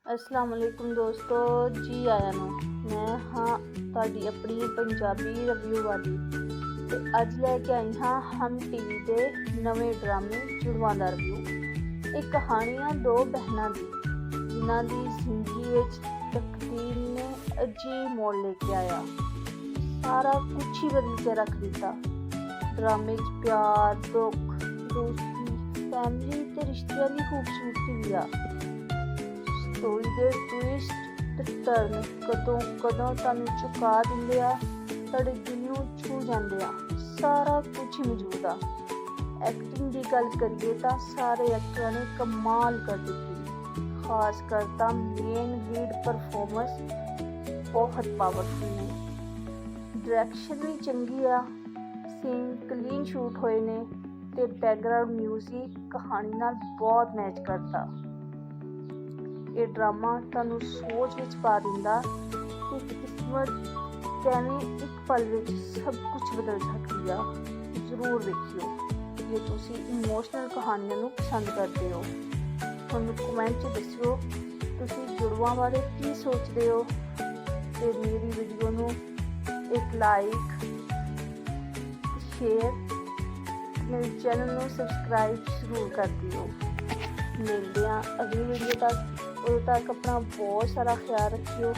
अस्सलाम वालेकुम दोस्तों जी आया ਨੂੰ मैं हाँ ਤੁਹਾਡੀ ਆਪਣੀ ਪੰਜਾਬੀ ਰਿਵਿਊ ਵਾਲੀ ਤੇ ਅੱਜ ਲੈ ਕੇ ਆਈ ਹਾਂ ਹਮ ਟੀਵੀ ਦੇ ਨਵੇਂ ਡਰਾਮੇ ਜੁੜਵਾਂ ਦਾ ਰਿਵਿਊ। ਇਹ ਕਹਾਣੀਆਂ ਦੋ ਬਹਿਨਾਂ ਦੀ ਜਿਨ੍ਹਾਂ ਦੀ ਜ਼ਿੰਦਗੀ ਵਿੱਚ ਤਕਦੀਰ ਨੇ ਅਜੀਬ ਮੋੜ ਲੈ ਕੇ ਆਇਆ, ਸਾਰਾ ਕੁਝ ਹੀ ਬਦਲ ਕੇ ਰੱਖ ਦਿੱਤਾ। ਡਰਾਮੇ 'ਚ ਪਿਆਰ, ਦੁੱਖ, ਦੋਸਤੀ, ਫੈਮਿਲੀ ਤੇ ਰਿਸ਼ਤਿਆਂ ਦੀ ਖੂਬਸੂਰਤੀ ਵੀ ਆ। स्टोरी के ट्विस्ट ते टर्न कदों तुहानूं चुका दिंदे आ, तुहाडे दिल नूं छू जांदे आ। सारा कुछ ही मौजूद आ। एक्टिंग की गल करिए तो सारे एक्टरां ने कमाल कर दी, खास कर तां मेन लीड परफॉर्मेंस बहुत पावरफुल ने। डायरैक्शन भी चंगी आ, सीन क्लीन शूट होए ने ते बैकग्राउंड म्यूजिक कहानी नाल बहुत मैच करता। ये ड्रामा तुहानूं सोच विच पा दिंदा कि किस्मत किवें एक पल विच सब कुछ बदल सकदी आ। जरूर देखियो जे तुसीं इमोशनल कहानियां नूं पसंद करदे हो। तुहानूं कमेंट च दस्सियो तुसीं जुड़वां बारे की सोचदे हो ते मेरी वीडियो नूं एक लाइक, शेयर, मेरे चैनल नूं सबसक्राइब जरूर कर दियो। मिलते हैं अगली वीडियो तक, उदों तक अपना बहुत सारा ख्याल रखियो।